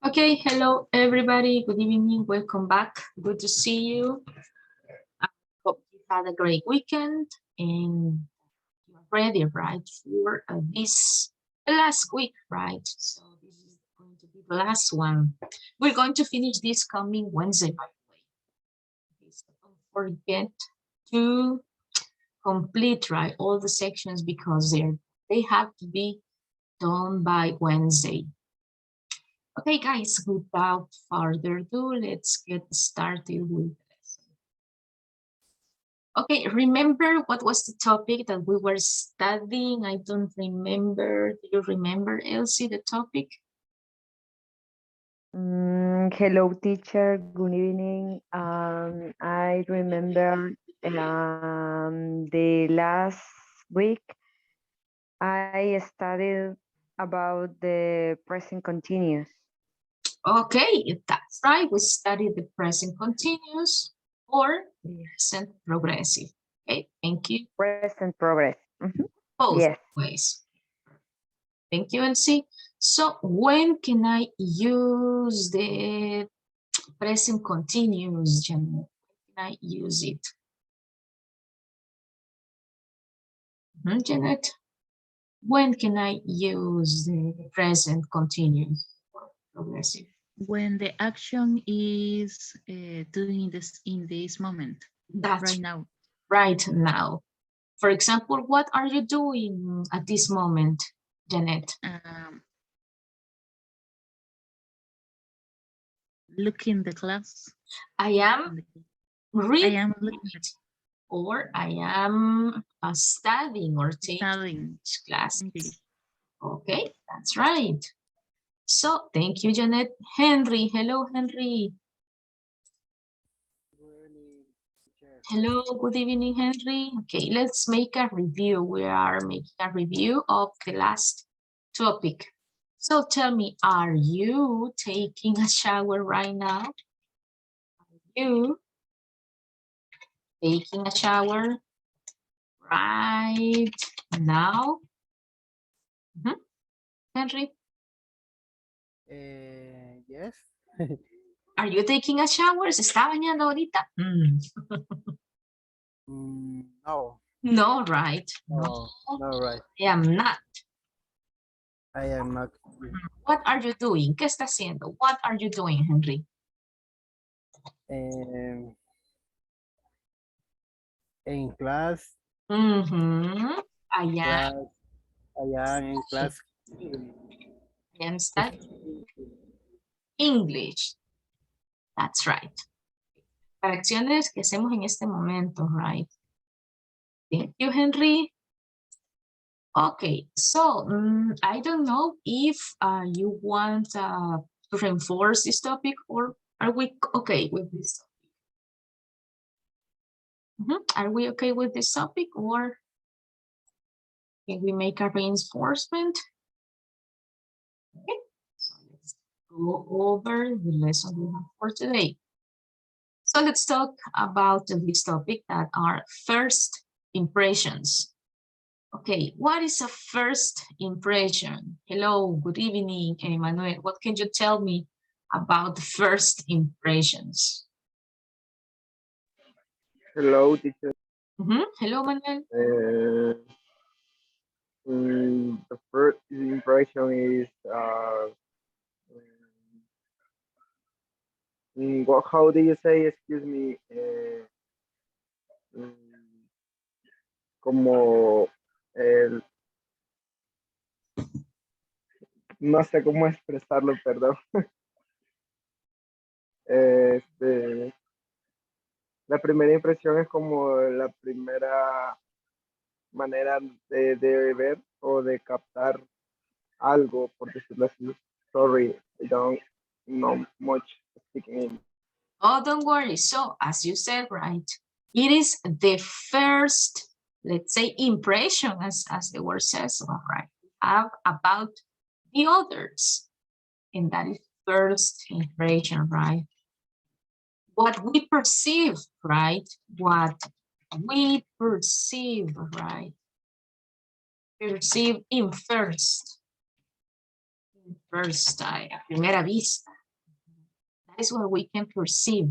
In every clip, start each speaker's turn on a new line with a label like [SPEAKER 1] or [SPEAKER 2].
[SPEAKER 1] Okay, hello everybody. Good evening. Welcome back. Good to see you. I hope you had a great weekend and you're ready, right, for this the last week, right? So this is going to be the last one. We're going to finish this coming Wednesday, by the way. Okay, so don't forget to complete, right, all the sections because they have to be done by Wednesday. Okay, guys, without further ado, let's get started with the lesson. Okay, remember what was the topic that we were studying? I don't remember. Do you remember, Elsie, the topic?
[SPEAKER 2] Hello, teacher. Good evening. I remember the last week I studied about the present continuous.
[SPEAKER 1] Okay, that's right. We studied the present continuous or present progressive. Okay, thank you.
[SPEAKER 2] Present progress.
[SPEAKER 1] Both
[SPEAKER 2] Yes.
[SPEAKER 1] ways. Thank you, Elsie. So when can I use the present continuous, Janet? When can I use it? Janet, when can I use the present continuous or progressive?
[SPEAKER 3] When the action is doing this in this moment.
[SPEAKER 1] That's
[SPEAKER 3] right now.
[SPEAKER 1] Right now. For example, what are you doing at this moment, Janet?
[SPEAKER 3] Looking the class.
[SPEAKER 1] I am reading.
[SPEAKER 3] I am looking at,
[SPEAKER 1] or I am studying or taking classes. Okay, that's right. So thank you, Janet. Henry, hello, Henry. Hello, good evening, Henry. Okay, let's make a review. We are making a review of the last topic. So tell me, are you taking a shower right now? Are you taking a shower right now? Henry?
[SPEAKER 4] Yes.
[SPEAKER 1] Are you taking a shower? ¿Se está bañando ahorita?
[SPEAKER 4] No.
[SPEAKER 1] No, right.
[SPEAKER 4] No, no, right.
[SPEAKER 1] I am not.
[SPEAKER 4] I am not.
[SPEAKER 1] What are you doing? ¿Qué está haciendo? What are you doing, Henry?
[SPEAKER 4] En class.
[SPEAKER 1] I
[SPEAKER 4] am in class.
[SPEAKER 1] I am studying English. That's right. Correcciones que hacemos en este momento, right? Thank you, Henry. Okay, so I don't know if you want to reinforce this topic, or are we okay with this topic? Are we okay with this topic, or can we make a reinforcement? Okay, so let's go over the lesson we have for today. So let's talk about this topic that are first impressions. Okay, what is a first impression? Hello, good evening, Emmanuel. What can you tell me about the first impressions?
[SPEAKER 5] Hello, teacher.
[SPEAKER 1] Hello, Manuel.
[SPEAKER 5] The first impression is how do you say, excuse me, como no sé cómo expresarlo, perdón. La primera impresión es como la primera manera de ver o de captar algo, por decirlo así. Sorry, I don't know much speaking English.
[SPEAKER 1] Oh, don't worry. So, as you said, right, it is the first, let's say, impression, as the word says, right, about the others. And that is first impression, right? What we perceive, right? What we perceive, right? Perceive in first. In first, a primera vista. That is what we can perceive.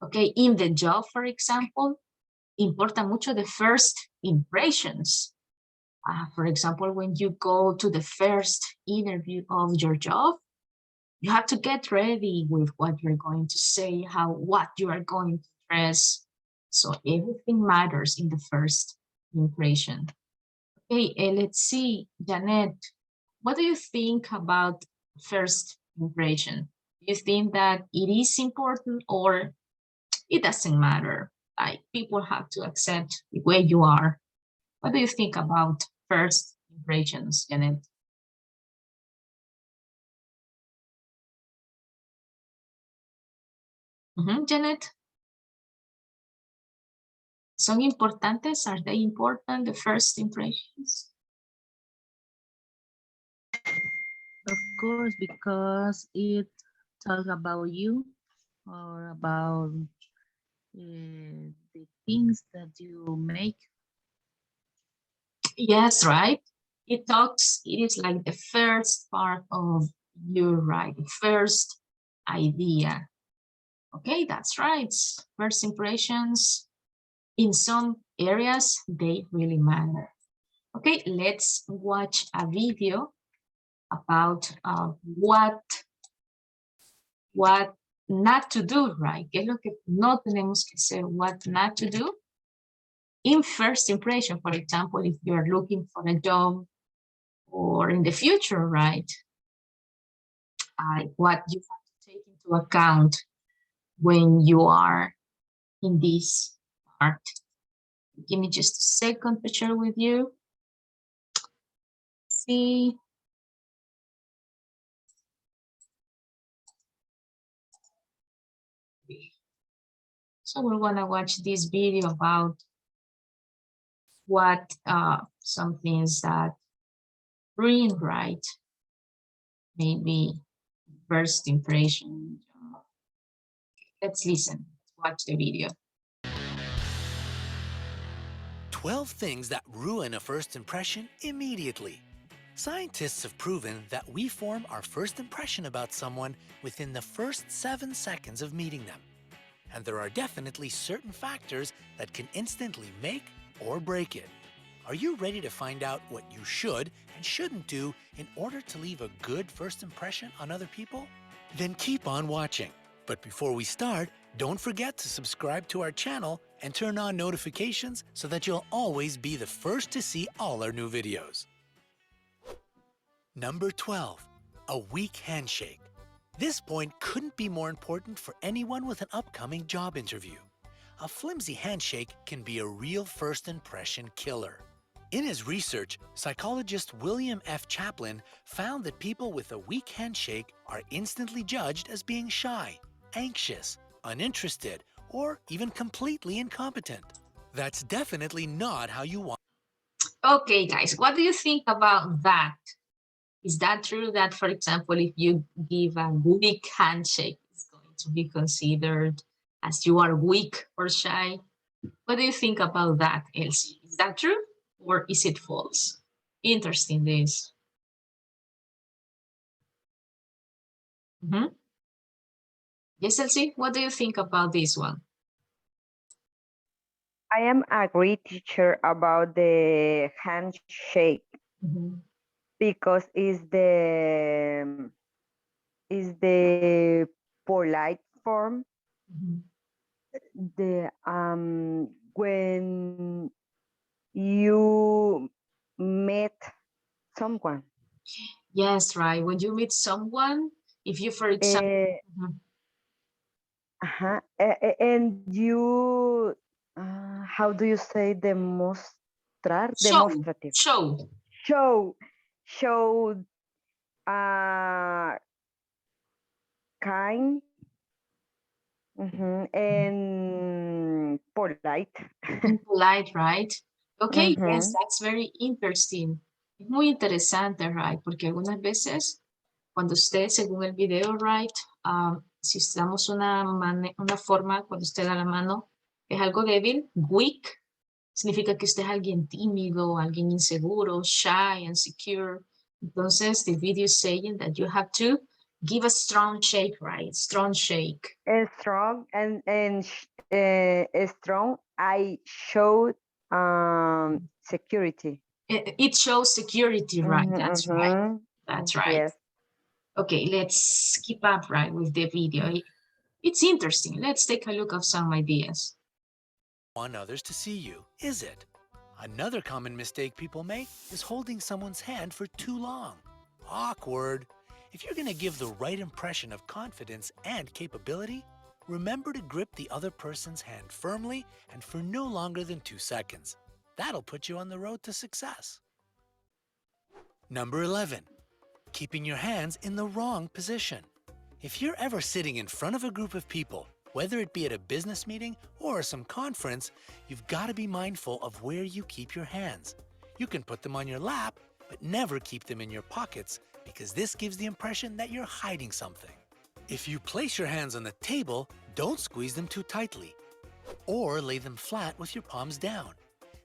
[SPEAKER 1] Okay, in the job, for example, importa mucho the first impressions. For example, when you go to the first interview of your job, you have to get ready with what you're going to say, what you are going to dress. So everything matters in the first impression. Okay, let's see, Janet, what do you think about first impression? Do you think that it is important or it doesn't matter? Like people have to accept the way you are. What do you think about first impressions, Janet? Janet? ¿Son importantes? Are they important, the first impressions?
[SPEAKER 3] Of course, because it talks about you or about the things that you make.
[SPEAKER 1] Yes, right. It is like the first part of you, right? The first idea. Okay, that's right. First impressions, in some areas, they really matter. Okay, let's watch a video about what not to do, right? ¿Qué es lo que no tenemos que hacer? What not to do? In first impression, for example, if you're looking for a job or in the future, right? What you have to take into account when you are in this part. Give me just a second to share with you. See. So we're gonna watch this video about what some things that bring, right? Maybe first impression. Let's listen, watch the video.
[SPEAKER 6] 12 things that ruin a first impression immediately. Scientists have proven that we form our first impression about someone within the first 7 seconds of meeting them. And there are definitely certain factors that can instantly make or break it. Are you ready to find out what you should and shouldn't do in order to leave a good first impression on other people? Then keep on watching. But before we start, don't forget to subscribe to our channel and turn on notifications so that you'll always be the first to see all our new videos. Number 12, a weak handshake. This point couldn't be more important for anyone with an upcoming job interview. A flimsy handshake can be a real first impression killer. In his research, psychologist William F. Chaplin found that people with a weak handshake are instantly judged as being shy, anxious, uninterested, or even completely incompetent. That's definitely not how you want.
[SPEAKER 1] Okay, guys, what do you think about that? Is that true that, for example, if you give a weak handshake, it's going to be considered as you are weak or shy? What do you think about that, Elsie? Is that true or is it false? Interesting, this. Yes, Elsie, what do you think about this one?
[SPEAKER 2] I am a great teacher about the handshake because it's the polite form. The when you met someone.
[SPEAKER 1] Yes, right. When you meet someone, if you, for example,
[SPEAKER 2] and you, how do you say demostrar? Demonstrative. Show kind and polite.
[SPEAKER 1] Polite, right? Okay, yes, that's very interesting. Es muy interesante, right? Porque algunas veces, cuando usted, según el video, right, si usamos una forma, cuando usted da la mano, es algo débil, weak, significa que usted es alguien tímido, alguien inseguro, shy, insecure. Entonces, the video is saying that you have to Give a strong shake, right? Strong shake.
[SPEAKER 2] Strong strong. I showed security.
[SPEAKER 1] It shows security, right? That's right. That's right.
[SPEAKER 2] Yes.
[SPEAKER 1] Okay, let's keep up, right, with the video. It's interesting. Let's take a look at some ideas.
[SPEAKER 6] Want others to see you, is it? Another common mistake people make is holding someone's hand for too long. Awkward. If you're going to give the right impression of confidence and capability, remember to grip the other person's hand firmly and for no longer than 2 seconds. That'll put you on the road to success. Number 11, keeping your hands in the wrong position. If you're ever sitting in front of a group of people, whether it be at a business meeting or some conference, you've got to be mindful of where you keep your hands. You can put them on your lap, but never keep them in your pockets because this gives the impression that you're hiding something. If you place your hands on the table, don't squeeze them too tightly or lay them flat with your palms down.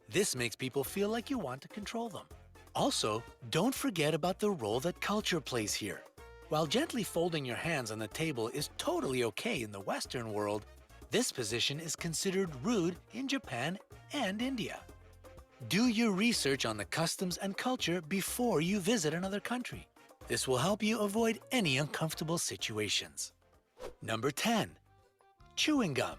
[SPEAKER 6] This makes people feel like you want to control them. Also, don't forget about the role that culture plays here. While gently folding your hands on the table is totally okay in the Western world, this position is considered rude in Japan and India. Do your research on the customs and culture before you visit another country. This will help you avoid any uncomfortable situations. Number 10, chewing gum.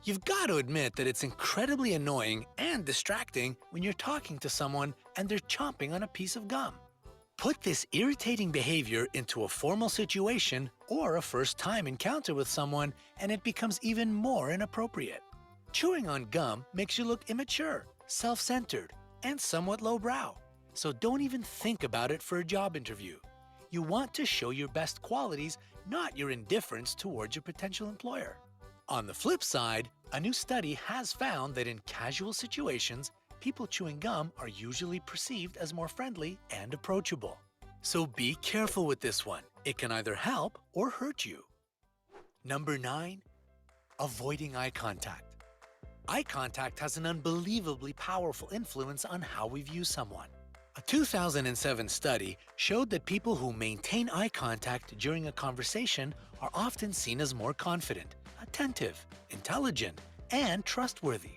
[SPEAKER 6] You've got to admit that it's incredibly annoying and distracting when you're talking to someone and they're chomping on a piece of gum. Put this irritating behavior into a formal situation or a first-time encounter with someone and it becomes even more inappropriate. Chewing on gum makes you look immature, self-centered, and somewhat lowbrow. So don't even think about it for a job interview. You want to show your best qualities, not your indifference towards your potential employer. On the flip side, a new study has found that in casual situations, people chewing gum are usually perceived as more friendly and approachable. So be careful with this one. It can either help or hurt you. Number 9, avoiding eye contact. Eye contact has an unbelievably powerful influence on how we view someone. A 2007 study showed that people who maintain eye contact during a conversation are often seen as more confident, attentive, intelligent, and trustworthy.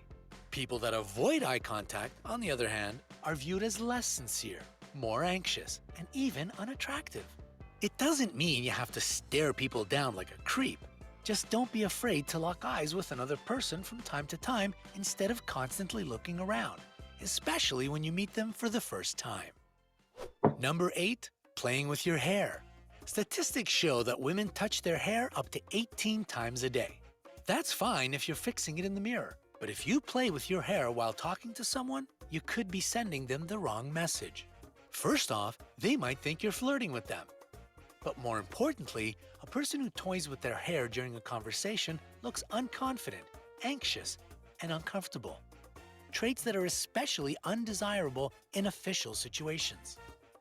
[SPEAKER 6] People that avoid eye contact, on the other hand, are viewed as less sincere, more anxious, and even unattractive. It doesn't mean you have to stare people down like a creep. Just don't be afraid to lock eyes with another person from time to time instead of constantly looking around, especially when you meet them for the first time. Number 8, playing with your hair. Statistics show that women touch their hair up to 18 times a day. That's fine if you're fixing it in the mirror. But if you play with your hair while talking to someone, you could be sending them the wrong message. First off, they might think you're flirting with them. But more importantly, a person who toys with their hair during a conversation looks unconfident, anxious, and uncomfortable. Traits that are especially undesirable in official situations.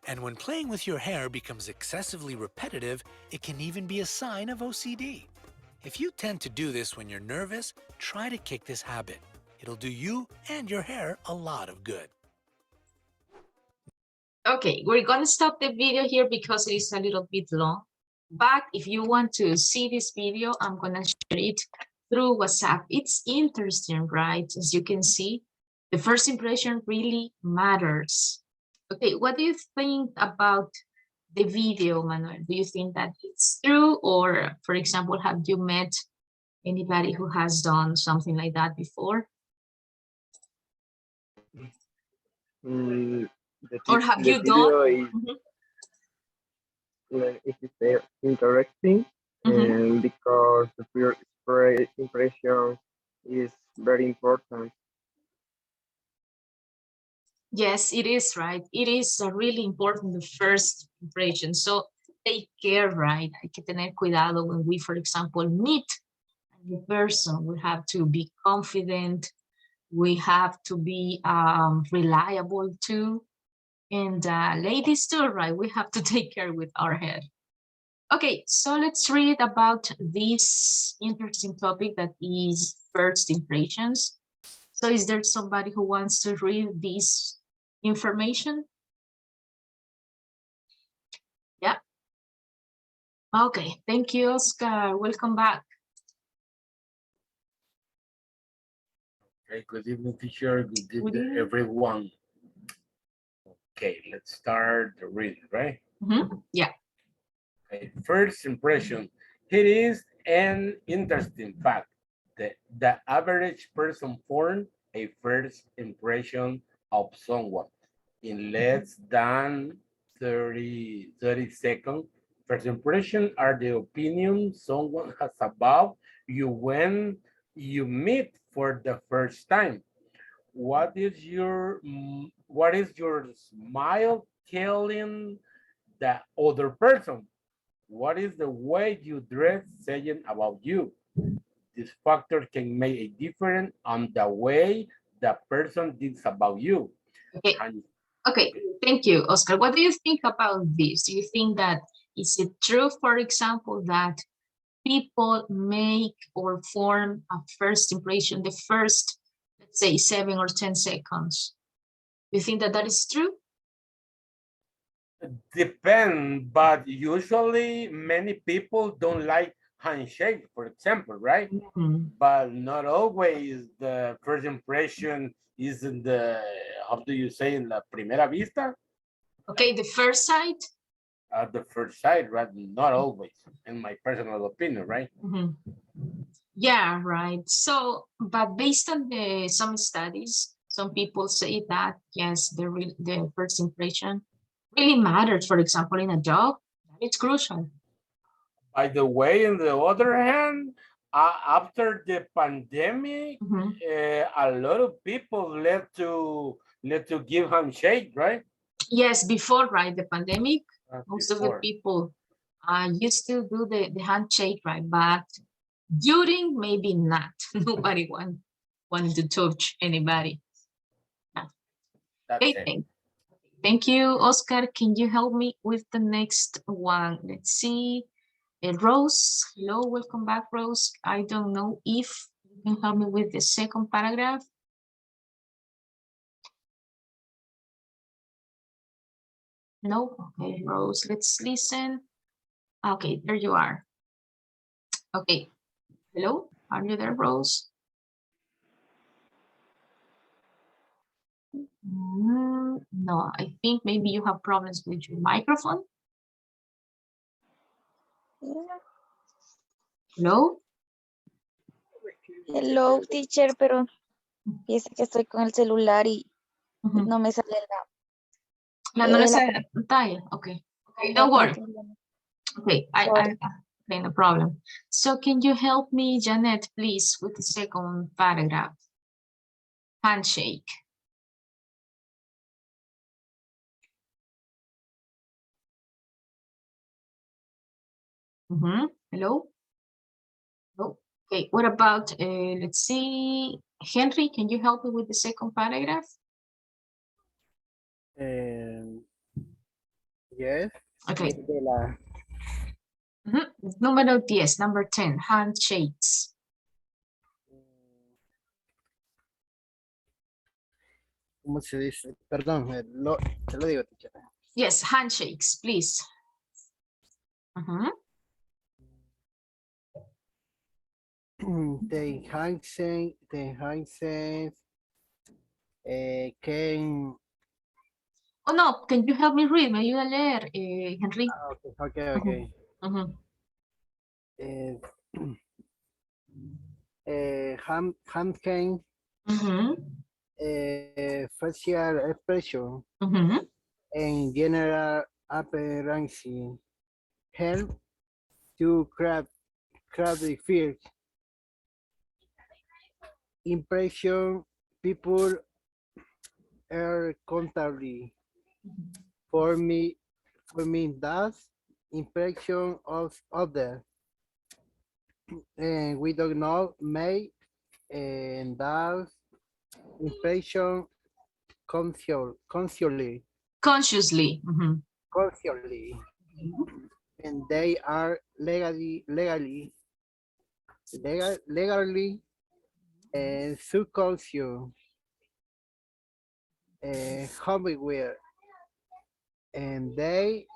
[SPEAKER 6] And when playing with your hair becomes excessively repetitive, it can even be a sign of OCD. If you tend to do this when you're nervous, try to kick this habit. It'll do you and your hair a lot of good.
[SPEAKER 1] Okay, we're going to stop the video here because it is a little bit long. But if you want to see this video, I'm going to share it through WhatsApp. It's interesting, right? As you can see, the first impression really matters. Okay, what do you think about the video, Manuel? Do you think that it's true? Or, for example, have you met anybody who has done something like that before? Or have you done?
[SPEAKER 5] Is interesting, and because the first impression is very important.
[SPEAKER 1] Yes, it is, right? It is really important, the first impression. So take care, right? Hay que tener cuidado when we, for example, meet a new person. We have to be confident. We have to be reliable too. And ladies too, right? We have to take care with our head. Okay, so let's read about this interesting topic that is first impressions. So is there somebody who wants to read this information? Yeah. Okay, thank you, Oscar. Welcome back.
[SPEAKER 7] Okay, good evening, teacher. Good
[SPEAKER 1] Good
[SPEAKER 7] evening,
[SPEAKER 1] evening.
[SPEAKER 7] everyone. Okay, let's start the reading, right?
[SPEAKER 1] Yeah.
[SPEAKER 7] Okay, first impression. It is an interesting fact that the average person forms a first impression of someone in less than 30 seconds. First impression are the opinion someone has about you when you meet for the first time. What is your smile telling the other person? What is the way you dress saying about you? This factor can make a difference on the way the person thinks about you.
[SPEAKER 1] Okay.
[SPEAKER 7] And
[SPEAKER 1] Okay. Thank you, Oscar. What do you think about this? Do you think that is it true, for example, that people make or form a first impression the first, let's say, 7 or 10 seconds? Do you think that that is true?
[SPEAKER 7] depend, but usually many people don't like handshake, for example, right? But not always the first impression is in the, how do you say, in la primera vista?
[SPEAKER 1] Okay, the first sight.
[SPEAKER 7] At the first sight, right? Not always, in my personal opinion, right?
[SPEAKER 1] Yeah, right. So, but based on some studies, some people say that yes, the first impression really matters. For example, in a job, it's crucial.
[SPEAKER 7] By the way, on the other hand, after the pandemic, a lot of people let to give handshake, right?
[SPEAKER 1] Yes, before, right, the pandemic, most of the
[SPEAKER 7] Before.
[SPEAKER 1] people used to do the handshake, right? But during, maybe not. Nobody wanted to touch anybody.
[SPEAKER 7] That's
[SPEAKER 1] Okay,
[SPEAKER 7] it.
[SPEAKER 1] thank you, Oscar. Can you help me with the next one? Let's see. Rose, hello, welcome back, Rose. I don't know if you can help me with the second paragraph. No, okay, Rose, let's listen. Okay, there you are. Okay, hello, are you there, Rose? No, I think maybe you have problems with your microphone. Hello.
[SPEAKER 8] Hello, teacher, pero fíjese que estoy con el celular y no me sale
[SPEAKER 1] No le sale la pantalla. Okay, okay, don't worry. Okay, okay, no problem. So can you help me, Janet, please, with the second paragraph? Handshake. Hello? Oh, okay, what about, let's see, Henry, can you help me with the second paragraph?
[SPEAKER 4] Yes.
[SPEAKER 1] Okay.
[SPEAKER 4] De la,
[SPEAKER 1] Número 10, number 10, handshakes.
[SPEAKER 4] ¿cómo se dice? Perdón, te lo digo, teacher.
[SPEAKER 1] Yes, handshakes, please.
[SPEAKER 4] The handshakes can...
[SPEAKER 1] Oh, no, can you help me read? ¿Me ayuda a leer, Henry?
[SPEAKER 4] Okay. Handshake, facial expression, and general appearance help to craft the first impression. People are constantly forming that impression of others, and we don't know make and that impression consciously, and they are legally and subconscious homeware, and they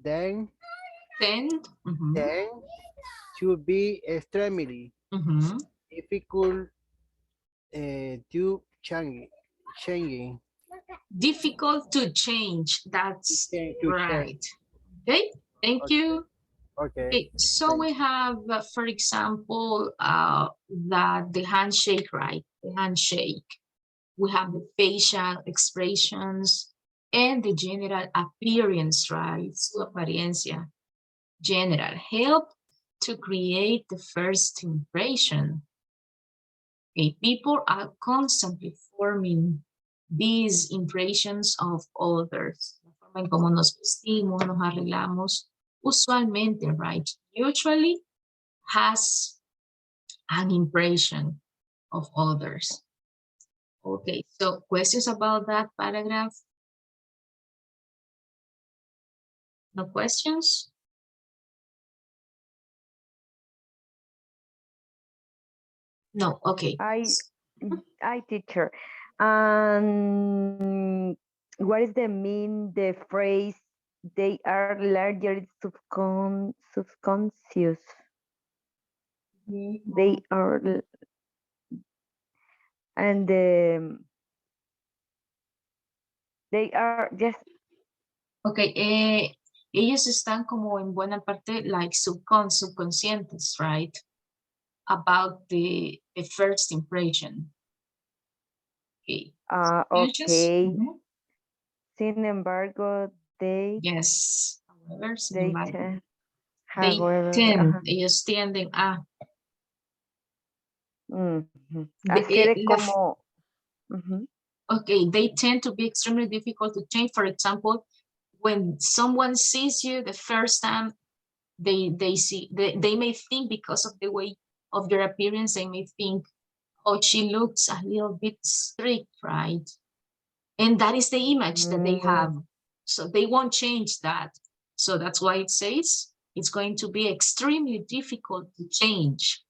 [SPEAKER 4] then
[SPEAKER 1] Tend.
[SPEAKER 4] then to be extremely difficult to changing.
[SPEAKER 1] Difficult to change. That's
[SPEAKER 4] To
[SPEAKER 1] right. Okay, thank
[SPEAKER 4] Okay.
[SPEAKER 1] you.
[SPEAKER 4] Okay.
[SPEAKER 1] Okay, so we have, for example, the handshake, right? The handshake. We have the facial expressions and the general appearance, right? Su apariencia. General help to create the first impression. Okay, people are constantly forming these impressions of others. La forma en cómo nos vestimos, nos arreglamos, usualmente, right? Usually has an impression of others. Okay, so questions about that paragraph? No questions? No, okay.
[SPEAKER 2] I teacher. What is the mean the phrase they are largely subconscious? They are and they are just
[SPEAKER 1] Okay, ellos están como en buena parte like subconscientes, right? About the first impression. Okay.
[SPEAKER 2] okay. Sin embargo, they
[SPEAKER 1] Yes. However, sin
[SPEAKER 2] they
[SPEAKER 1] embargo,
[SPEAKER 2] tend,
[SPEAKER 1] they
[SPEAKER 2] however,
[SPEAKER 1] tend, ellos tienden a.
[SPEAKER 2] hacer como.
[SPEAKER 1] Okay, they tend to be extremely difficult to change. For example, when someone sees you the first time, they may think because of the way of your appearance, they may think, oh, she looks a little bit strict, right? And that is the image that they have. So they won't change that. So that's why it says it's going to be extremely difficult to change.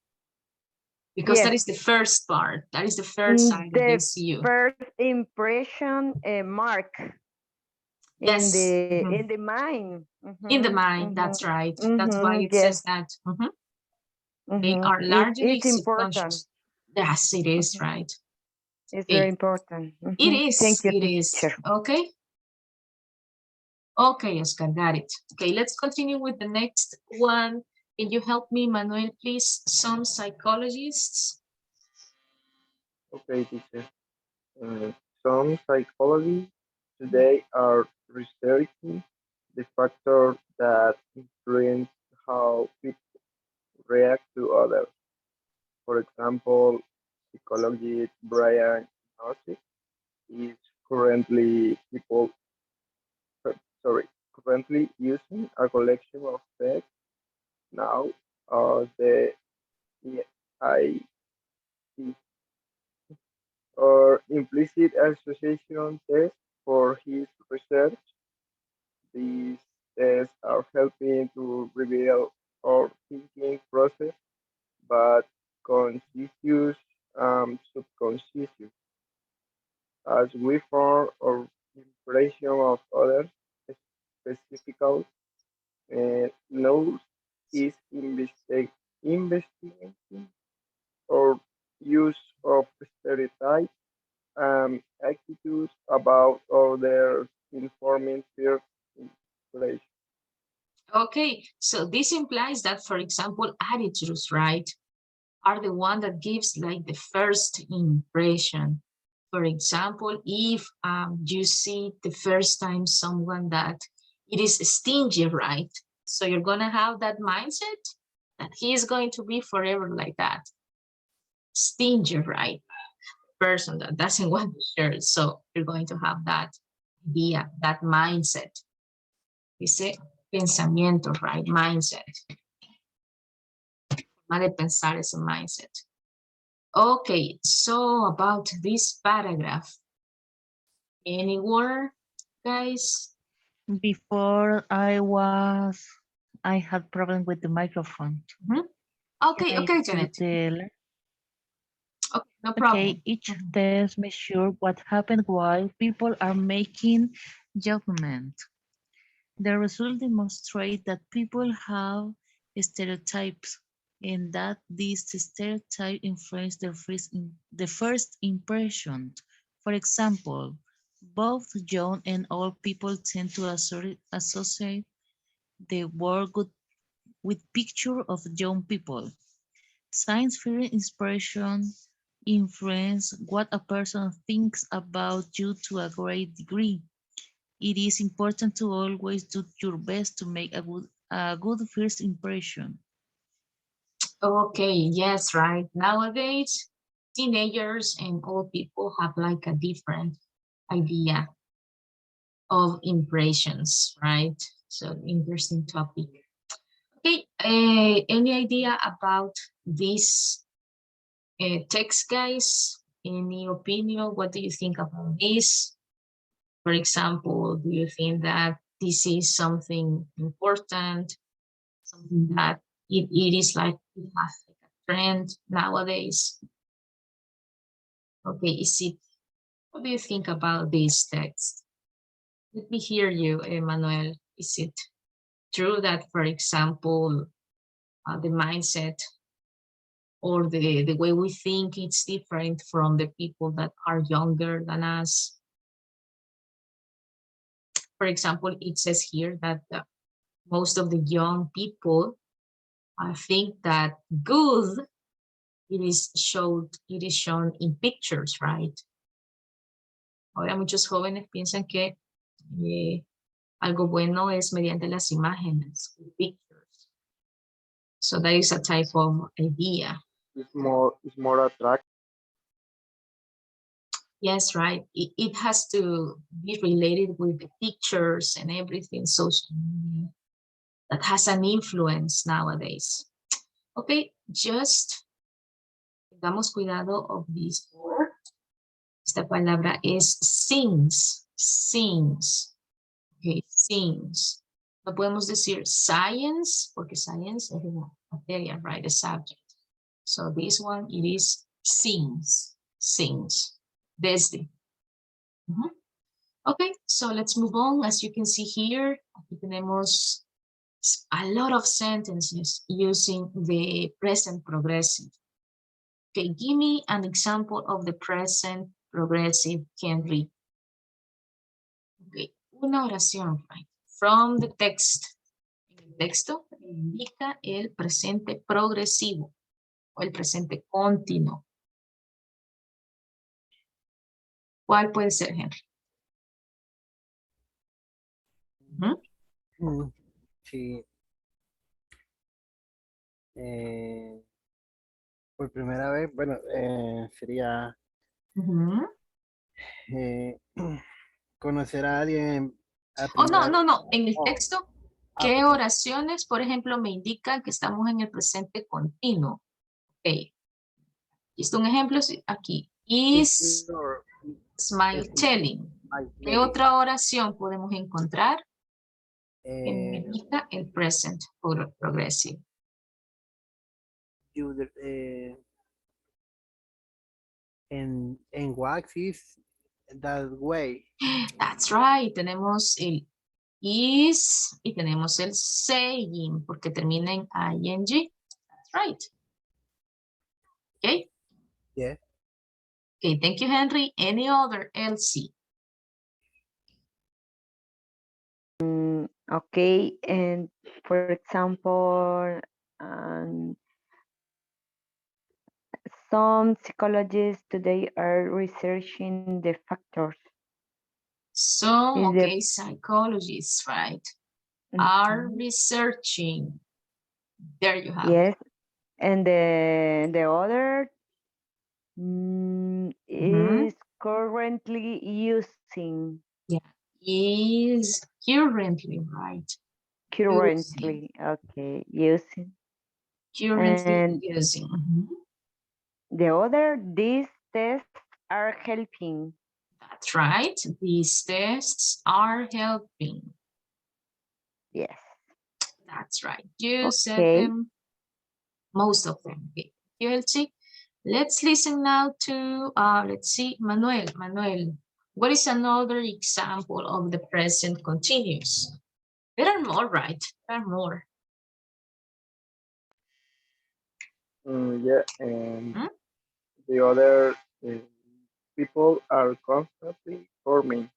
[SPEAKER 1] Because that is the first part. That is the first sign that they see you.
[SPEAKER 2] First impression mark.
[SPEAKER 1] Yes.
[SPEAKER 2] In the mind.
[SPEAKER 1] In the mind, that's right. That's why it says that. They are largely
[SPEAKER 2] it's important.
[SPEAKER 1] subconscious. Yes, it is, right?
[SPEAKER 2] It's very important.
[SPEAKER 1] It is.
[SPEAKER 2] Thank you,
[SPEAKER 1] it is.
[SPEAKER 2] teacher.
[SPEAKER 1] Okay. Okay, Oscar, got it. Okay, let's continue with the next one. Can you help me, Manuel, please? Some psychologists.
[SPEAKER 5] Okay, teacher. Some psychologists today are researching the factors that influence how people react to others. For example, psychologist Brian Nozick is currently using a collection of texts now the ISSS or implicit association test for his research. These tests are helping to reveal our thinking process, but conscious, subconscious, as we form our impression of others, specifically, knows is investigating or use of stereotypes attitudes about others informing first impression.
[SPEAKER 1] Okay, so this implies that, for example, attitudes, right, are the one that gives like the first impression. For example, if you see the first time someone that it is stingy, right? So you're gonna have that mindset that he is going to be forever like that. Stingy, right? Person that doesn't want to share. So you're going to have that idea, that mindset. Dice pensamiento, right? Mindset. Forma de pensar ese mindset. Okay, so about this paragraph, any word, guys?
[SPEAKER 3] Before I had problem with the microphone.
[SPEAKER 1] Okay, okay, Janet. Okay, no problem.
[SPEAKER 3] Okay, each test measures what happened while people are making judgment. The results demonstrate that people have stereotypes and that these stereotypes influence the first impression. For example, both young and old people tend to associate the word with picture of young people. Science fiction inspiration influence what a person thinks about you to a great degree. It is important to always do your best to make a good first impression.
[SPEAKER 1] Okay, yes, right. Nowadays, teenagers and old people have like a different idea of impressions, right? So interesting topic. Okay, any idea about this text, guys? Any opinion? What do you think about this? For example, do you think that this is something important, something that it is like it has like a trend nowadays? Okay, what do you think about this text? Let me hear you, Emmanuel. Is it true that, for example, the mindset or the way we think it's different from the people that are younger than us? For example, it says here that most of the young people think that good it is shown in pictures, right? Ahora muchos jóvenes piensan que algo bueno es mediante las imágenes, pictures. So that is a type of idea.
[SPEAKER 5] It's more attractive.
[SPEAKER 1] Yes, right. It has to be related with the pictures and everything, social media, that has an influence nowadays. Okay, just tengamos cuidado of this word. Esta palabra es sings. Okay, sings. No podemos decir science, porque science es una materia, right? A subject. So this one, it is sings. Desde. Okay, so let's move on. As you can see here, aquí tenemos a lot of sentences using the present progressive. Okay, give me an example of the present progressive, Henry. Okay, una oración, right? From the text. El texto indica el presente progresivo o el presente continuo. ¿Cuál puede ser, Henry?
[SPEAKER 4] Sí. Por primera vez, bueno, sería conocer a alguien.
[SPEAKER 1] Oh, no. En el
[SPEAKER 4] Oh.
[SPEAKER 1] texto, ¿qué oraciones, por ejemplo, me indican que estamos en el presente continuo? Ok. Listo, un ejemplo aquí. Is smile telling. ¿Qué otra oración podemos encontrar que me indica el present progressive?
[SPEAKER 4] En wax is that way.
[SPEAKER 1] That's right. Tenemos el is y tenemos el saying porque termina en ing. That's right. Okay.
[SPEAKER 4] Yeah.
[SPEAKER 1] Okay, thank you, Henry. Any other, Elsie?
[SPEAKER 2] Okay, and for example, some psychologists today are researching the factors.
[SPEAKER 1] Some, okay, psychologists, right, are researching. There you have
[SPEAKER 2] yes.
[SPEAKER 1] it.
[SPEAKER 2] And the other is currently using.
[SPEAKER 1] Yeah, is currently, right?
[SPEAKER 2] Currently, okay, using.
[SPEAKER 1] Currently
[SPEAKER 2] And
[SPEAKER 1] using.
[SPEAKER 2] the other, these tests are helping.
[SPEAKER 1] That's right. These tests are helping.
[SPEAKER 2] Yes.
[SPEAKER 1] That's right. You said them, most of them. Okay. Elsie. Let's listen now to, let's see, Manuel. Manuel, what is another example of the present continuous? There are more, right? There are more.
[SPEAKER 5] Yeah, and
[SPEAKER 1] Hmm?
[SPEAKER 5] the other people are constantly forming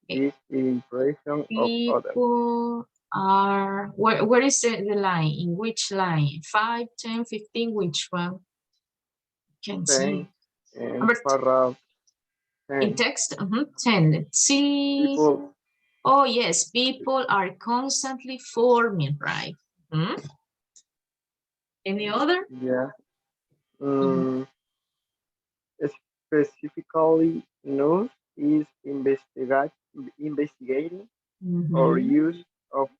[SPEAKER 1] Okay.
[SPEAKER 5] this impression of others.
[SPEAKER 1] People are, where is the line? In which line? 5, 10, 15, which one? Can see.
[SPEAKER 5] And
[SPEAKER 1] Number
[SPEAKER 5] paragraph
[SPEAKER 1] in
[SPEAKER 5] 10.
[SPEAKER 1] text, 10. Let's see.
[SPEAKER 5] People,
[SPEAKER 1] Oh, yes, people are constantly forming, right? Hmm? Any other?
[SPEAKER 5] yeah. Specifically, news is investigating or
[SPEAKER 1] Mhm.
[SPEAKER 5] use of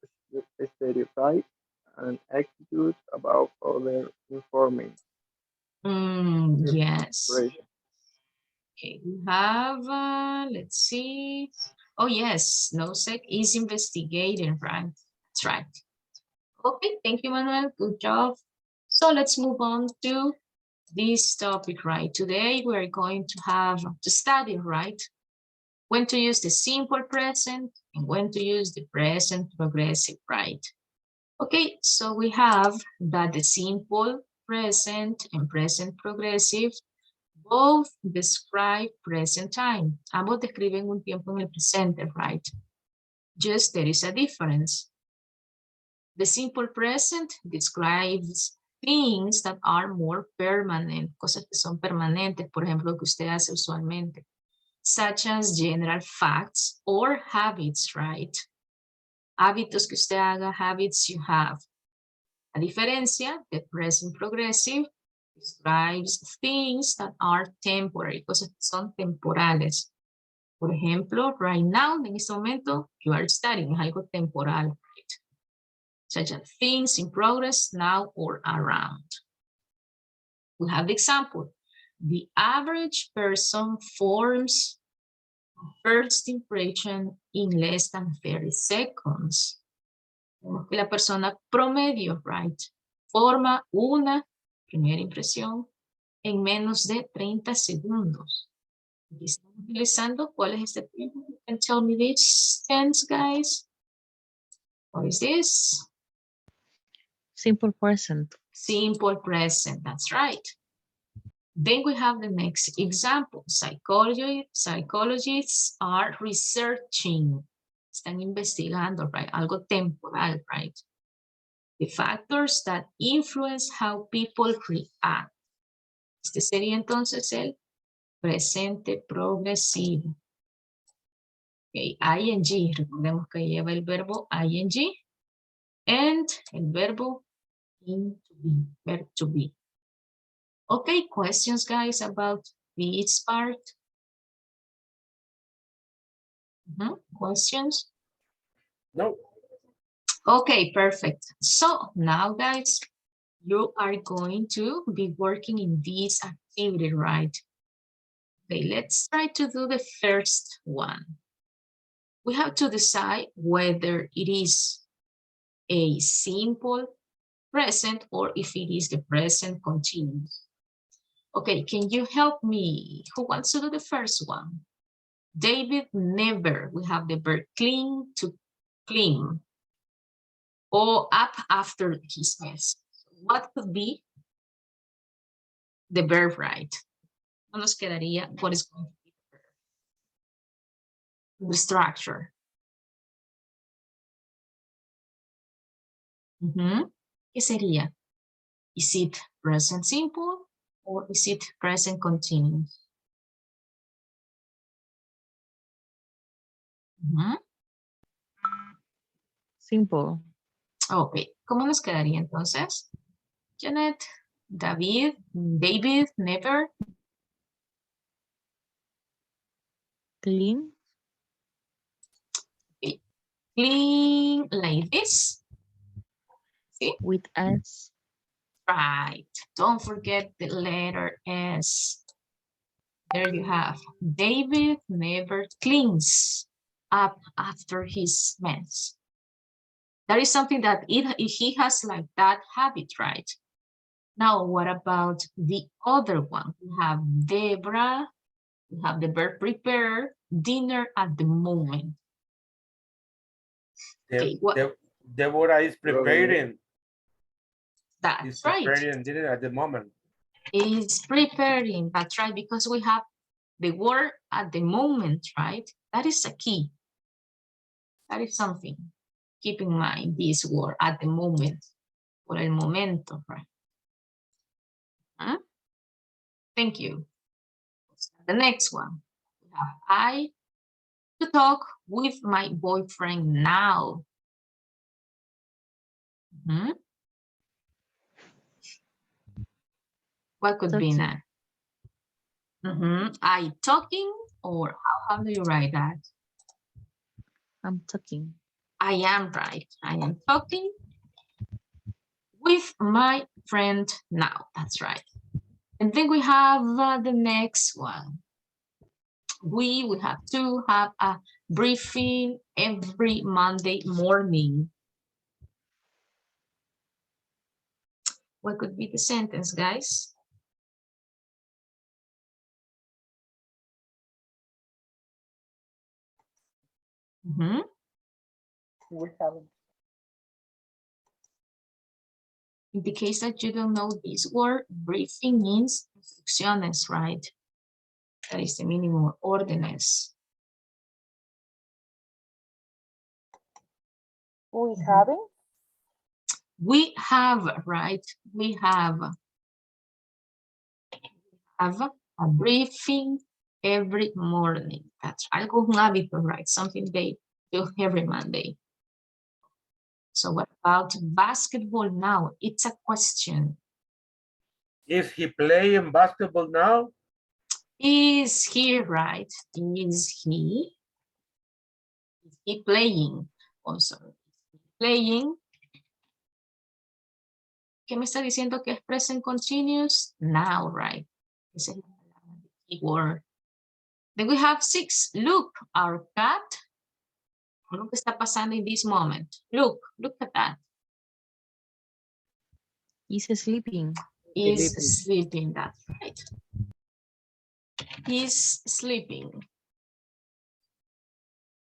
[SPEAKER 5] stereotypes and attitudes about other informing
[SPEAKER 1] Yes.
[SPEAKER 5] impression.
[SPEAKER 1] Okay, we have, let's see. Oh, yes, NOSEC is investigating, right? That's right. Okay, thank you, Manuel. Good job. So let's move on to this topic, right? Today we're going to have to study, right? When to use the simple present and when to use the present progressive, right? Okay, so we have that the simple present and present progressive both describe present time. Ambos describen un tiempo en el presente, right? Just there is a difference. The simple present describes things that are more permanent, cosas que son permanentes, por ejemplo, lo que usted hace usualmente, such as general facts or habits, right? Hábitos que usted haga, habits you have. A diferencia, the present progressive describes things that are temporary, cosas que son temporales. Por ejemplo, right now, en este momento, you are studying, es algo temporal, right? Such as things in progress now or around. We have the example. The average person forms first impression in less than 30 seconds. La persona promedio, right? Forma una primera impresión en menos de 30 segundos. Aquí estamos utilizando, ¿cuál es este tiempo? You can tell me this tense, guys. What is this?
[SPEAKER 3] Simple present.
[SPEAKER 1] Simple present, that's right. Then we have the next example. Psychologists are researching. Están investigando, right? Algo temporal, right? The factors that influence how people react. Este sería entonces el presente progresivo. Okay, ing, recordemos que lleva el verbo ing and el verbo in to be, verb to be. Okay, questions, guys, about this part? Questions?
[SPEAKER 7] No.
[SPEAKER 1] Okay, perfect. So now, guys, you are going to be working in this activity, right? Okay, let's try to do the first one. We have to decide whether it is a simple present or if it is the present continuous. Okay, can you help me? Who wants to do the first one? David never. We have the verb cling, to clean, or up after his mess. What could be the verb, right? No nos quedaría what is going to be the verb. The structure. ¿Qué sería? Is it present simple or is it present continuous?
[SPEAKER 3] Simple.
[SPEAKER 1] Ok, ¿cómo nos quedaría entonces? Janet, David, never.
[SPEAKER 3] Clean.
[SPEAKER 1] Okay. Clean like this. See?
[SPEAKER 3] With S.
[SPEAKER 1] Right. Don't forget the letter S. There you have. David never cleans up after his mess. That is something that he has like that habit, right? Now, what about the other one? We have Debra, we have the verb prepare dinner at the moment. Okay, what?
[SPEAKER 7] Deborah is preparing.
[SPEAKER 1] That's right.
[SPEAKER 7] Preparing dinner at the moment.
[SPEAKER 1] Is preparing, that's right, because we have the word at the moment, right? That is a key. That is something. Keep in mind this word at the moment, por el momento, right? Huh? Thank you. The next one. We have I to talk with my boyfriend now. What could be that? I talking, or how do you write that?
[SPEAKER 3] I'm talking.
[SPEAKER 1] I am right. I am talking with my friend now. That's right. And then we have the next one. We have to have a briefing every Monday morning. What could be the sentence, guys?
[SPEAKER 2] We haven't.
[SPEAKER 1] In the case that you don't know this word, briefing means instrucciones, right? That is the meaning of órdenes.
[SPEAKER 2] We haven't.
[SPEAKER 1] We have, right? We have a briefing every morning. That's algo un hábito, right? Something they do every Monday. So what about basketball now? It's a question.
[SPEAKER 7] Is he playing basketball now?
[SPEAKER 1] Is he, right? Is he playing? Also, playing. ¿Qué me está diciendo que es present continuous? Now, right? Esa es la keyword. Then we have 6. Look, our cat. Lo que está pasando in this moment. Look at that.
[SPEAKER 3] He's sleeping.
[SPEAKER 1] Is sleeping, that's right. He's sleeping.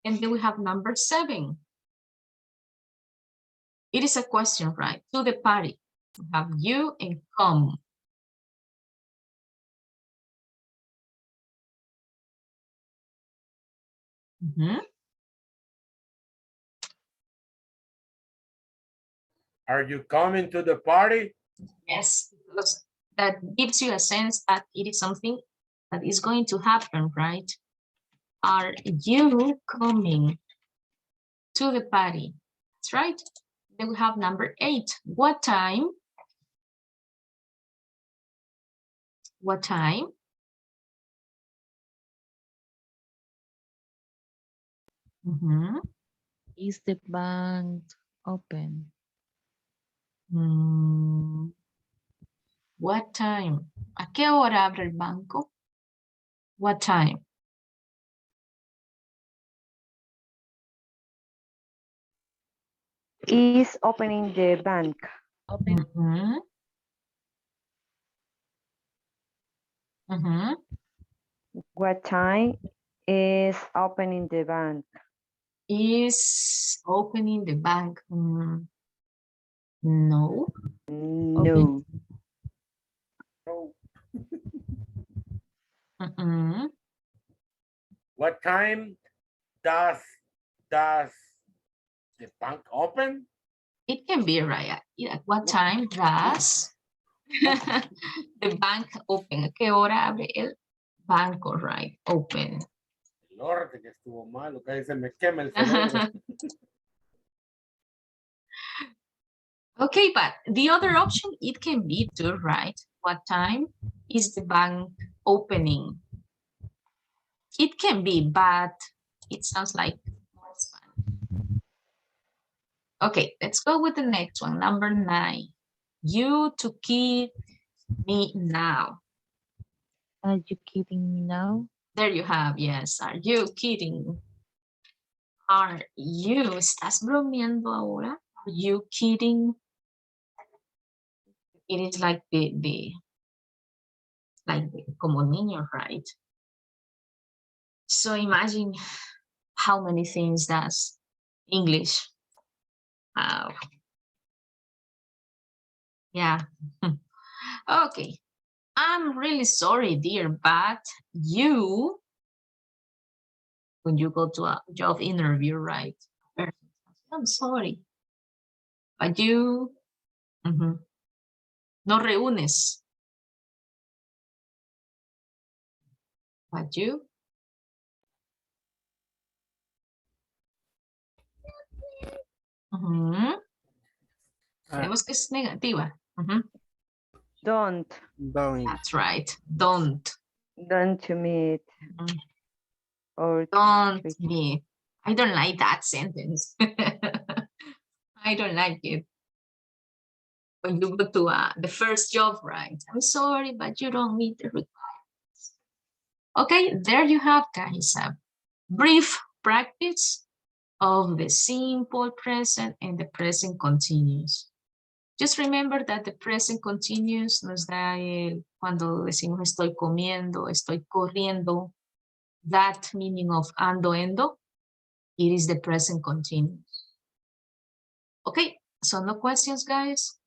[SPEAKER 1] And then we have number 7. It is a question, right? To the party. We have you and come.
[SPEAKER 7] Are you coming to the party?
[SPEAKER 1] Yes, because that gives you a sense that it is something that is going to happen, right? Are you coming to the party? That's right. Then we have number 8. What time? What time?
[SPEAKER 3] Is the bank open?
[SPEAKER 1] What time? ¿A qué hora abre el banco? What time?
[SPEAKER 2] Is opening the bank. What time is opening the bank?
[SPEAKER 1] Is opening the bank? No.
[SPEAKER 2] No.
[SPEAKER 7] What time does the bank open?
[SPEAKER 1] It can be right. At what time does the bank open? ¿A qué hora abre el banco, right? Open.
[SPEAKER 7] El orden que estuvo malo, que se me quema el cerebro.
[SPEAKER 1] Okay, but the other option, it can be too, right? What time is the bank opening? It can be, but it sounds like more fun. Okay, let's go with the next one, number 9. You to keep me now.
[SPEAKER 3] Are you kidding me now?
[SPEAKER 1] There you have, yes. Are you kidding? Are you? ¿Estás bromeando ahora? Are you kidding? It is like como niño, right? So imagine how many things does English Oh. Yeah. Okay. I'm really sorry, dear, but you, when you go to a job interview, right? I'm sorry, but you no reúnes. But you. Tenemos que es negativa.
[SPEAKER 2] Don't.
[SPEAKER 4] Don't.
[SPEAKER 1] That's right. Don't.
[SPEAKER 2] Don't meet. Or
[SPEAKER 1] Don't meet. I don't like that sentence. I don't like it. When you go to the first job, right? I'm sorry, but you don't meet the requirements. Okay, there you have, guys, a brief practice of the simple present and the present continuous. Just remember that the present continuous nos da cuando decimos estoy comiendo, estoy corriendo, that meaning of ando, endo, it is the present continuous. Okay, so no questions, guys?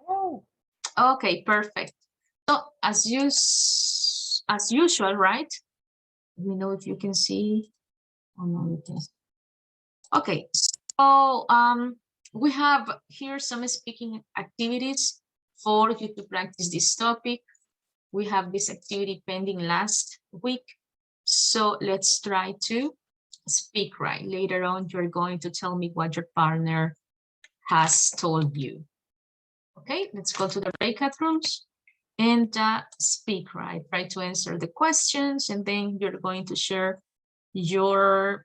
[SPEAKER 7] Oh.
[SPEAKER 1] Okay, perfect. So as usual, right? Let me know if you can see. Oh, no, you can. Okay, so we have here some speaking activities for you to practice this topic. We have this activity pending last week. So let's try to speak right. Later on, you're going to tell me what your partner has told you. Okay, let's go to the breakout rooms and speak right. Try to answer the questions, and then you're going to share your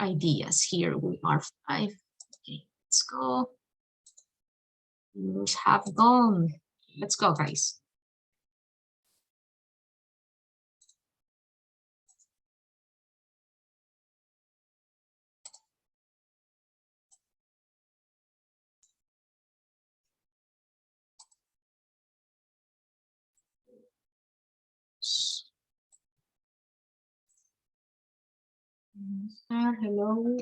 [SPEAKER 1] ideas. Here we are 5. Okay, let's go. Viewers have gone. Let's go, guys. Hello.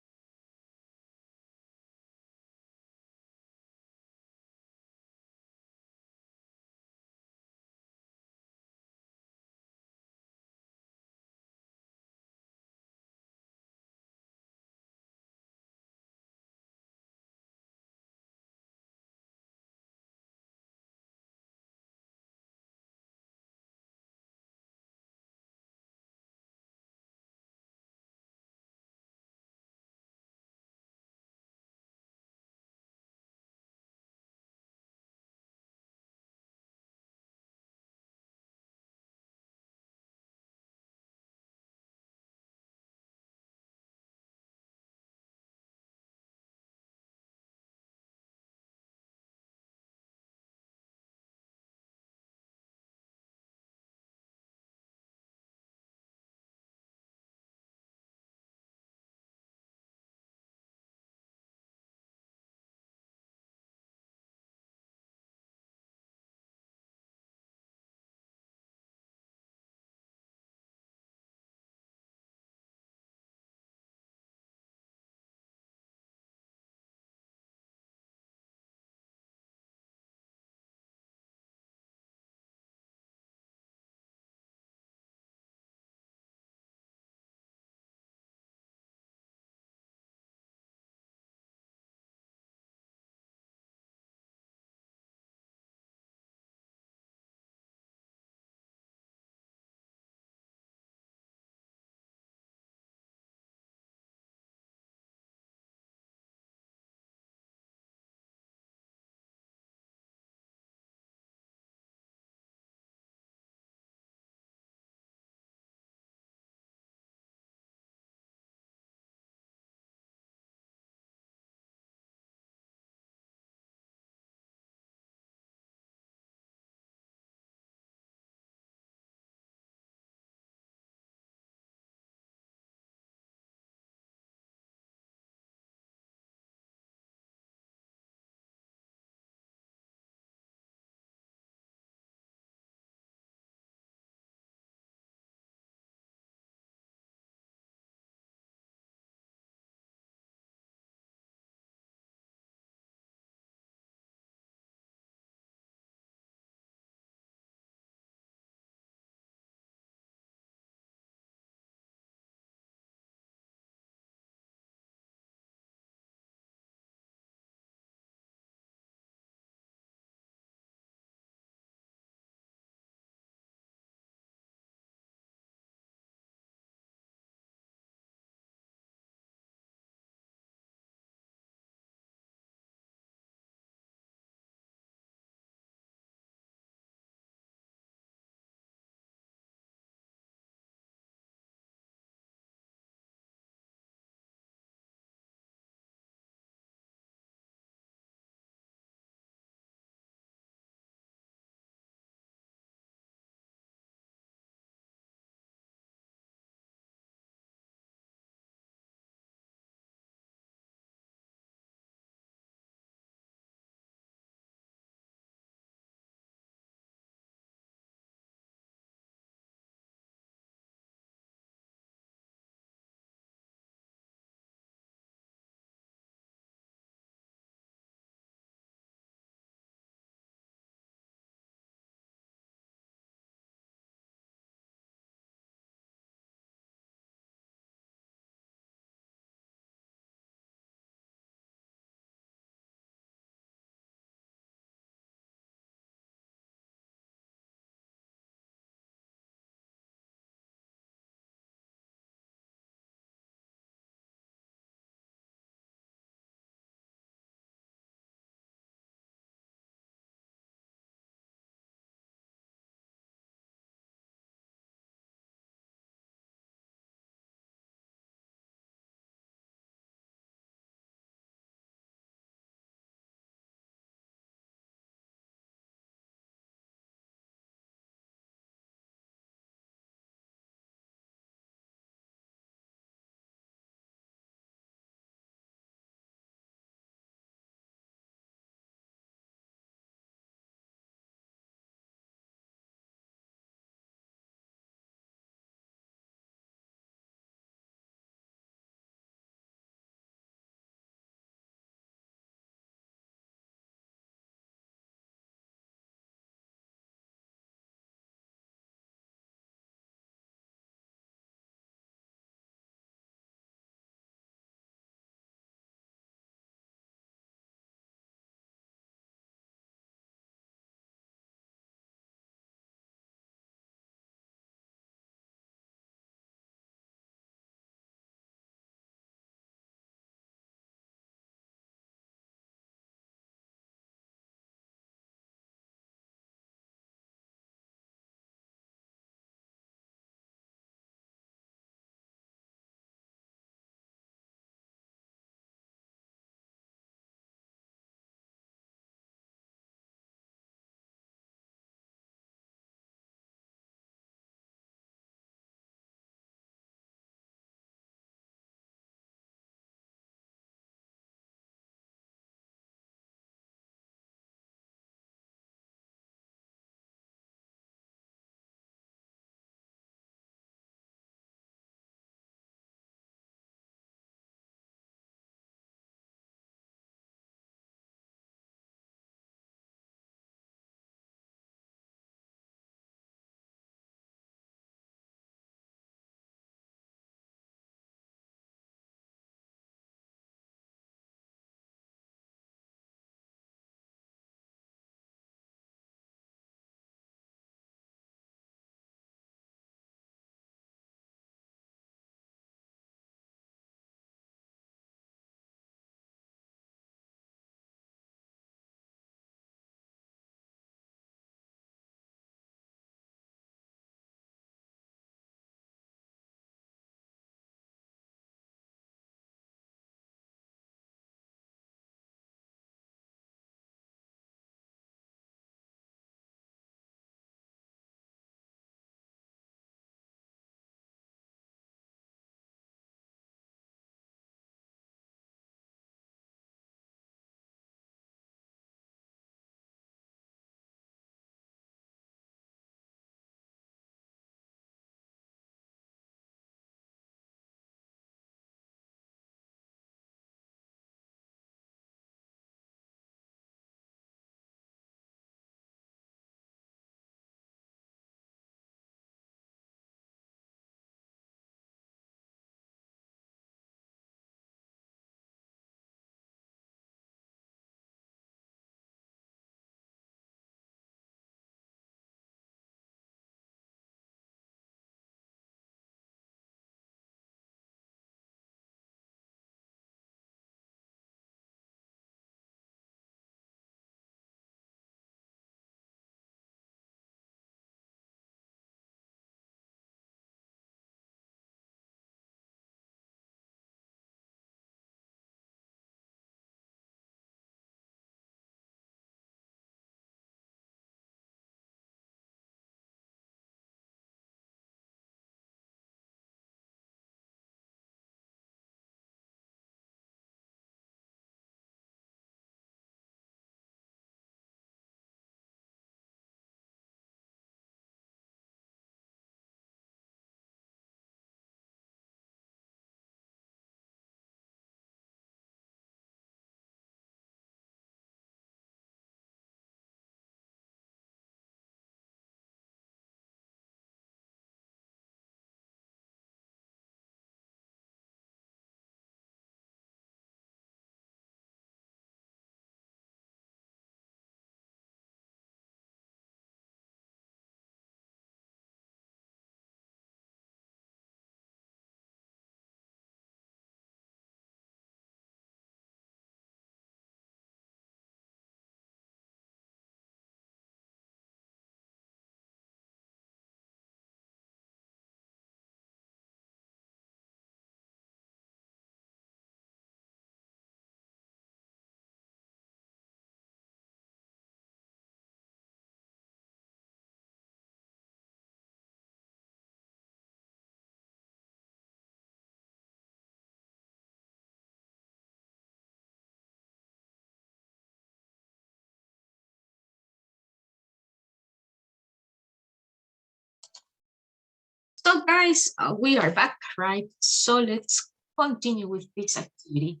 [SPEAKER 1] So guys, we are back, right? So let's continue with this activity.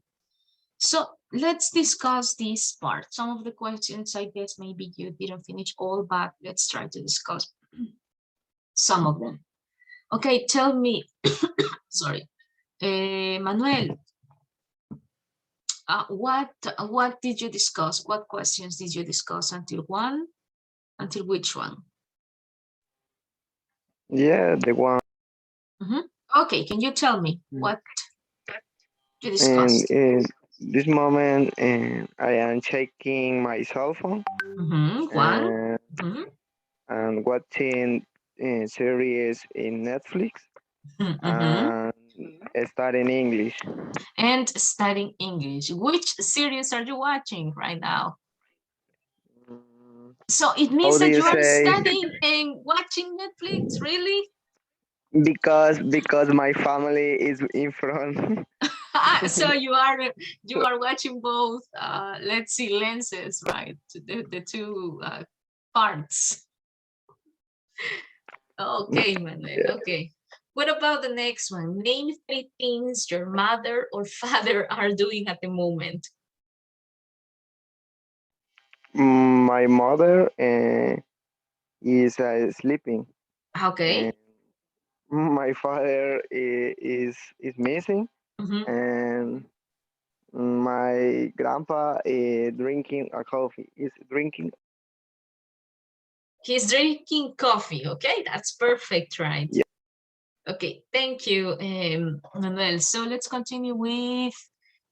[SPEAKER 1] So let's discuss this part. Some of the questions, I guess maybe you didn't finish all, but let's try to discuss some of them. Okay, tell me, sorry, Manuel, what did you discuss? What questions did you discuss until which one?
[SPEAKER 5] Yeah, the one.
[SPEAKER 1] Okay, can you tell me what you
[SPEAKER 5] And
[SPEAKER 1] discussed?
[SPEAKER 5] in this moment, I am checking my cell phone
[SPEAKER 1] One.
[SPEAKER 5] and watching series in Netflix and studying English.
[SPEAKER 1] And studying English. Which series are you watching right now? So it means
[SPEAKER 5] How do
[SPEAKER 1] that
[SPEAKER 5] you
[SPEAKER 1] you are
[SPEAKER 5] say?
[SPEAKER 1] studying and watching Netflix, really?
[SPEAKER 5] Because my family is in front.
[SPEAKER 1] So you are watching both, let's see, lenses, right? The two parts. Okay, Manuel, okay. What about the next one? Name 3 things your mother or father are doing at the moment.
[SPEAKER 5] My mother is sleeping.
[SPEAKER 1] Okay.
[SPEAKER 5] My father is missing, and my grandpa is drinking a coffee. Is drinking.
[SPEAKER 1] He's drinking coffee. Okay, that's perfect, right?
[SPEAKER 5] Yeah.
[SPEAKER 1] Okay, thank you, Manuel. So let's continue with,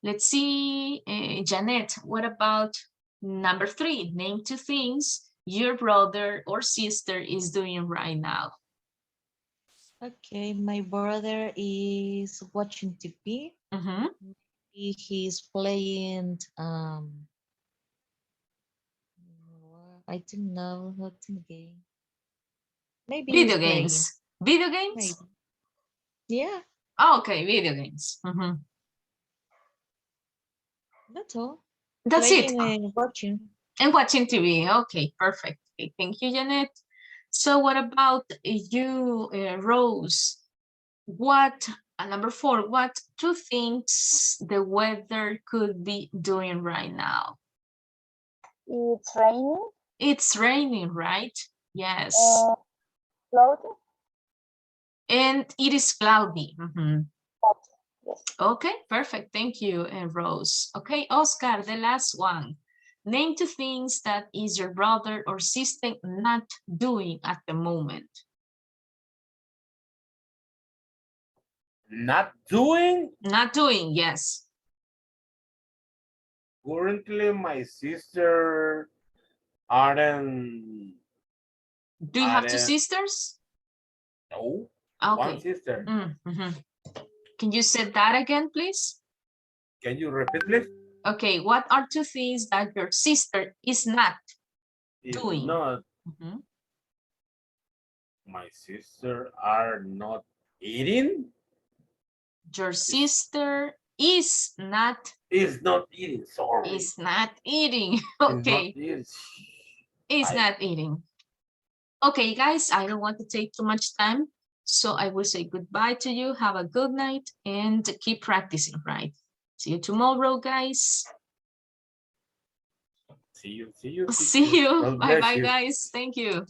[SPEAKER 1] let's see, Janet, what about number 3? Name 2 things your brother or sister is doing right now.
[SPEAKER 3] Okay, my brother is watching TV. He's playing, I don't know what game. Maybe
[SPEAKER 1] Video
[SPEAKER 3] he's playing.
[SPEAKER 1] games. Video games?
[SPEAKER 3] Maybe. Yeah.
[SPEAKER 1] Oh, okay, video games.
[SPEAKER 3] That's all.
[SPEAKER 1] That's
[SPEAKER 3] playing
[SPEAKER 1] it.
[SPEAKER 3] And watching.
[SPEAKER 1] And watching TV. Okay, perfect. Okay, thank you, Janet. So what about you, Rose? What, number 4, what 2 things the weather could be doing right now?
[SPEAKER 8] It's raining.
[SPEAKER 1] It's raining, right? Yes.
[SPEAKER 8] Cloudy.
[SPEAKER 1] And it is cloudy.
[SPEAKER 8] Yes.
[SPEAKER 1] Okay, perfect. Thank you, Rose. Okay, Oscar, the last one. Name 2 things that is your brother or sister not doing at the moment.
[SPEAKER 7] Not doing?
[SPEAKER 1] Not doing, yes.
[SPEAKER 7] Currently, my sister aren't.
[SPEAKER 1] Do you have 2 sisters?
[SPEAKER 7] No.
[SPEAKER 1] Okay.
[SPEAKER 7] One sister.
[SPEAKER 1] Can you say that again, please?
[SPEAKER 7] Can you repeat, please?
[SPEAKER 1] Okay, what are 2 things that your sister is not doing?
[SPEAKER 7] Not. My sister are not eating.
[SPEAKER 1] Your sister is not.
[SPEAKER 7] Is not eating. Sorry.
[SPEAKER 1] Is not eating. Okay. Is not eating. Okay, guys, I don't want to take too much time, so I will say goodbye to you. Have a good night and keep practicing, right? See you tomorrow, guys.
[SPEAKER 7] See you.
[SPEAKER 1] See you.
[SPEAKER 7] God bless
[SPEAKER 1] Bye-bye,
[SPEAKER 7] you.
[SPEAKER 1] guys. Thank you.